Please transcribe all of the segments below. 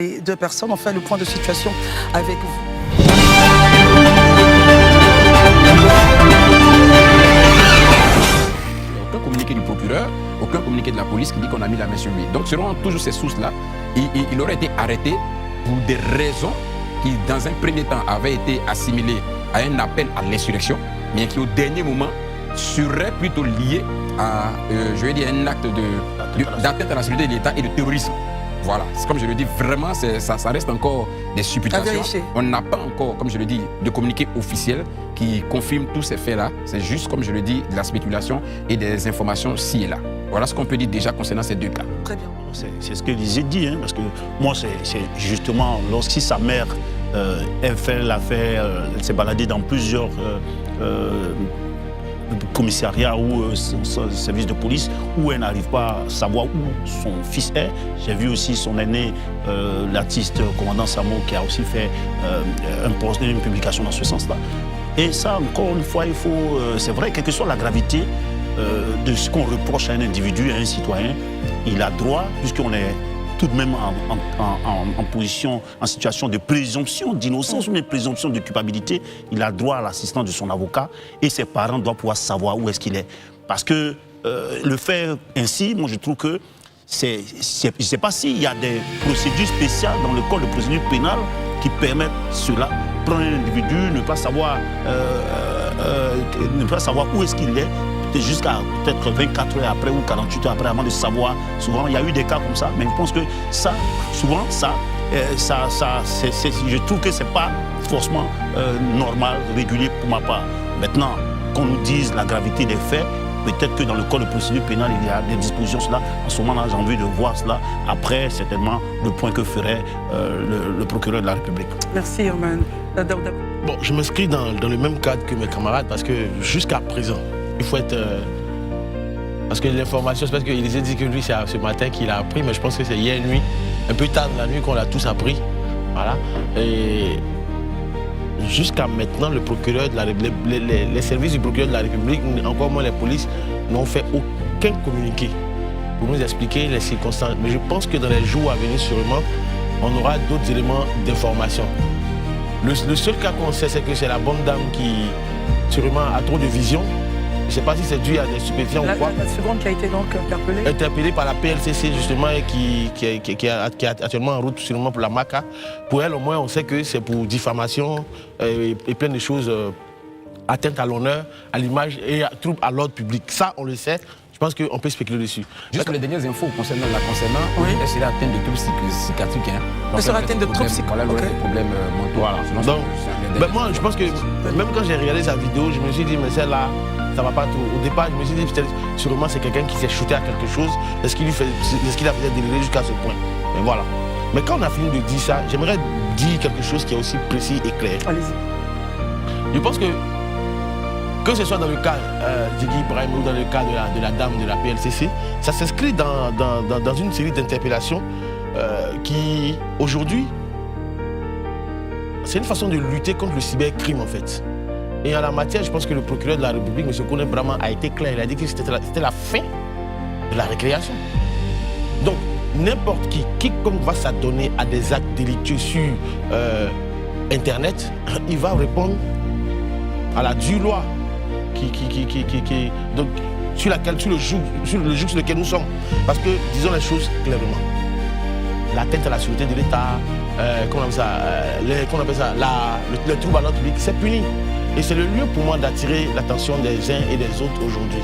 Les deux personnes ont fait le point de situation avec vous. Aucun communiqué du procureur, aucun communiqué de la police qui dit qu'on a mis la main sur lui. Donc selon toujours ces sources-là, il aurait été arrêté pour des raisons qui dans un premier temps avaient été assimilées à un appel à l'insurrection, mais qui au dernier moment seraient plutôt liées à, je vais dire, un acte d'atteinte à la sécurité de l'État et de terrorisme. Voilà, comme je le dis, vraiment, ça reste encore des supputations. On n'a pas encore, comme je le dis, de communiqué officiel qui confirme tous ces faits-là. C'est juste, comme je le dis, de la spéculation et des informations ci et là. Voilà ce qu'on peut dire déjà concernant ces deux cas. Très bien. C'est ce que Lisée dit, hein, parce que moi, c'est justement lorsque sa mère elle fait l'affaire, elle s'est baladée dans plusieurs commissariat ou service de police où elle n'arrive pas à savoir où son fils est. J'ai vu aussi son aîné, l'artiste commandant Samo, qui a aussi fait une publication dans ce sens-là. Et ça, encore une fois, il faut... c'est vrai, quelle que soit la gravité de ce qu'on reproche à un individu, à un citoyen, il a droit, puisqu'on est tout de même en position, en situation de présomption d'innocence ou de présomption de culpabilité, il a droit à l'assistance de son avocat et ses parents doivent pouvoir savoir où est-ce qu'il est. Parce que le faire ainsi, moi je trouve que je ne sais pas s'il y a des procédures spéciales dans le code de procédure pénale qui permettent cela. Prendre un individu, ne pas savoir où est-ce qu'il est, jusqu'à peut-être 24 heures après ou 48 heures après avant de savoir. Souvent, il y a eu des cas comme ça, mais je pense que ça, souvent, je trouve que ce n'est pas forcément normal, régulier pour ma part. Maintenant, qu'on nous dise la gravité des faits, peut-être que dans le code de procédure pénale, il y a des dispositions cela. En ce moment-là, j'ai envie de voir cela. Après, certainement, le point que ferait le procureur de la République. Merci, Herman. Bon, je m'inscris dans le même cadre que mes camarades parce que jusqu'à présent, il faut être... parce que l'information, c'est parce qu'il les a dit que lui, c'est ce matin qu'il a appris, mais je pense que c'est hier nuit, un peu tard dans la nuit qu'on l'a tous appris. Voilà. Et jusqu'à maintenant, le procureur de la République, les services du procureur de la République, encore moins les polices, n'ont fait aucun communiqué pour nous expliquer les circonstances. Mais je pense que dans les jours à venir, sûrement, on aura d'autres éléments d'information. Le seul cas qu'on sait, c'est que c'est la bonne dame qui, sûrement, a trop de vision. Je ne sais pas si c'est dû à des stupéfiants ou quoi. La seconde qui a été donc interpellée. Interpellée par la PLCC justement et qui est actuellement en route sûrement pour la MACA. Pour elle au moins on sait que c'est pour diffamation et plein de choses, atteinte à l'honneur, à l'image et trouble à l'ordre public. Ça on le sait, je pense qu'on peut spéculer dessus. Juste les dernières infos concernant, oui. Elle serait atteinte de troubles psychiatriques. Elle serait atteinte de troubles psychiatriques. Voilà, elle aurait des problèmes mentaux. Voilà. Donc, moi je pense que même quand j'ai regardé sa vidéo, je me suis dit mais celle-là, ça va pas trop. Au départ, je me suis dit, sûrement, c'est quelqu'un qui s'est shooté à quelque chose. Est-ce qu'il a fait délirer jusqu'à ce point? Mais voilà. Mais quand on a fini de dire ça, j'aimerais dire quelque chose qui est aussi précis et clair. Allez-y. Je pense que ce soit dans le cas d'Iggy Ibrahim ou dans le cas de la dame de la PLCC, ça s'inscrit dans une série d'interpellations qui, aujourd'hui, c'est une façon de lutter contre le cybercrime, en fait. Et en la matière, je pense que le procureur de la République, M. Kone Brahma, a été clair. Il a dit que c'était la fin de la récréation. Donc, n'importe quiconque va s'adonner à des actes délictueux sur Internet, il va répondre à la due loi donc, sur le joug sur lequel nous sommes. Parce que, disons les choses clairement, l'atteinte à la sécurité de l'État, qu'on appelle ça, le trouble à l'ordre public, c'est puni. Et c'est le lieu pour moi d'attirer l'attention des uns et des autres aujourd'hui.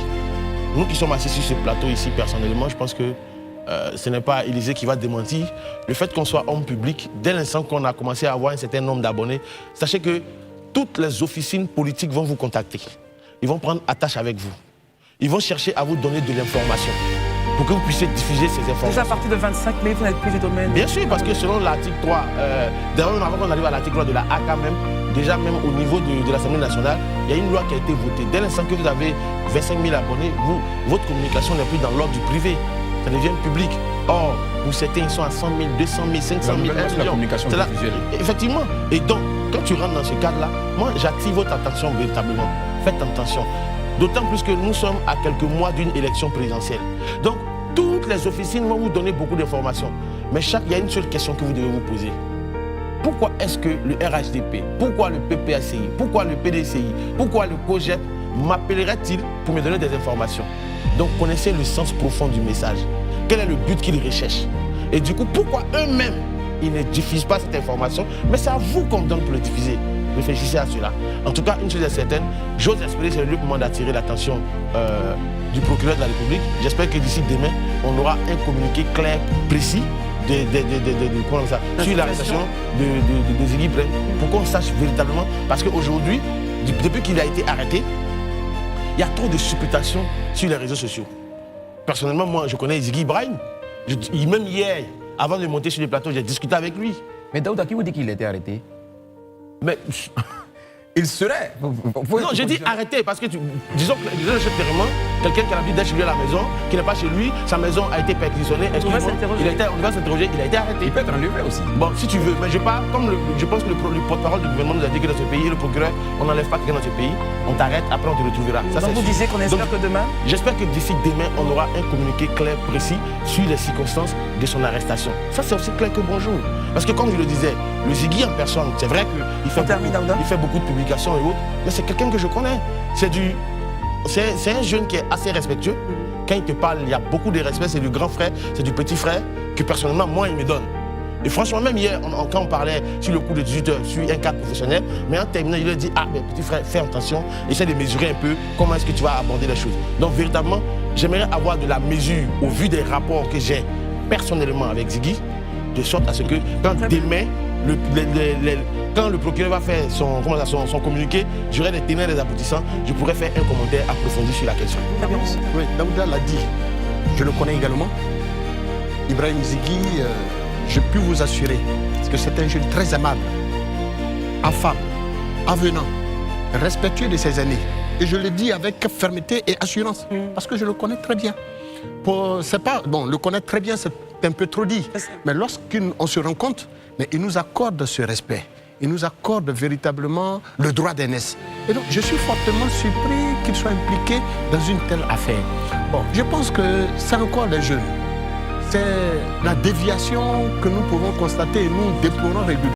Nous qui sommes assis sur ce plateau ici, personnellement, je pense que ce n'est pas Élysée qui va démentir. Le fait qu'on soit homme public, dès l'instant qu'on a commencé à avoir un certain nombre d'abonnés, sachez que toutes les officines politiques vont vous contacter. Ils vont prendre attache avec vous. Ils vont chercher à vous donner de l'information pour que vous puissiez diffuser ces informations. Déjà à partir de 25 mai, vous n'êtes plus du domaine. Bien sûr, parce que selon l'article 3, d'ailleurs avant qu'on arrive à l'article 3 de la AK même, déjà même au niveau de l'Assemblée nationale, il y a une loi qui a été votée. Dès l'instant que vous avez 25 000 abonnés, votre communication n'est plus dans l'ordre du privé, ça devient public. Or, pour certains, ils sont à 100 000, 200 000, 500 000, 1 million. La communication visuelle. Effectivement. Et donc, quand tu rentres dans ce cadre-là, moi, j'attire votre attention véritablement. Faites attention. D'autant plus que nous sommes à quelques mois d'une élection présidentielle. Donc, toutes les officines vont vous donner beaucoup d'informations. Mais il y a une seule question que vous devez vous poser. Pourquoi est-ce que le RHDP, pourquoi le PPACI, pourquoi le PDCI, pourquoi le COGEP m'appellerait-il pour me donner des informations? Donc connaissez le sens profond du message. Quel est le but qu'ils recherchent? Et du coup, pourquoi eux-mêmes, ils ne diffusent pas cette information? Mais c'est à vous qu'on me donne pour le diffuser. Réfléchissez à cela. En tout cas, une chose est certaine, j'ose espérer, c'est le lieu pour moi d'attirer l'attention du procureur de la République. J'espère que d'ici demain, on aura un communiqué clair, précis, sur l'arrestation de Ziggy Brain, pour qu'on sache véritablement, parce qu'aujourd'hui, depuis qu'il a été arrêté, il y a trop de supputations sur les réseaux sociaux. Personnellement, moi, je connais Ziggy Brain. Même hier, avant de monter sur les plateaux, j'ai discuté avec lui. Mais Daouda, qui vous dit qu'il a été arrêté? Mais il serait. Non, j'ai dit arrêter parce que disons que le chef terrain, quelqu'un qui a l'habitude d'être chez lui à la maison, qui n'est pas chez lui, sa maison a été perquisitionnée. On va s'interroger, il a été arrêté. Il peut être enlevé aussi. Bon, si tu veux, mais je pense que le porte-parole du gouvernement nous a dit que dans ce pays, le procureur, on n'enlève pas quelqu'un dans ce pays, on t'arrête, après on te retrouvera. Ça, donc vous disiez qu'on espère que demain? J'espère que d'ici demain, on aura un communiqué clair, précis sur les circonstances de son arrestation. Ça, c'est aussi clair que bonjour. Parce que comme je le disais, le Ziggy en personne, c'est vrai qu'il fait beaucoup de publications et autres, mais c'est quelqu'un que je connais. C'est un jeune qui est assez respectueux. Quand il te parle, il y a beaucoup de respect, c'est du grand frère, c'est du petit frère, que personnellement, moi, il me donne. Et franchement, même hier, quand on parlait sur le coup de 18 heures, sur un cadre professionnel, mais en terminant, il lui a dit, ah, mais petit frère, fais attention, essaie de mesurer un peu comment est-ce que tu vas aborder les choses. Donc, véritablement, j'aimerais avoir de la mesure au vu des rapports que j'ai personnellement avec Ziggy, de sorte à ce que quand demain, quand le procureur va faire son communiqué, j'aurai des ténors et des aboutissants, je pourrai faire un commentaire approfondi sur la question. Oui, Daouda l'a dit, je le connais également. Ibrahim Ziggy, je peux vous assurer que c'est un jeune très aimable, affable, avenant, respectueux de ses aînés. Et je le dis avec fermeté et assurance, parce que je le connais très bien. Le connaître très bien, c'est un peu trop dit. Mais lorsqu'on se rend compte, mais il nous accorde ce respect. Il nous accorde véritablement le droit d'aînesse. Et donc, je suis fortement surpris qu'il soit impliqué dans une telle affaire. Bon, je pense que c'est encore les jeunes. C'est la déviation que nous pouvons constater et nous déplorons régulièrement.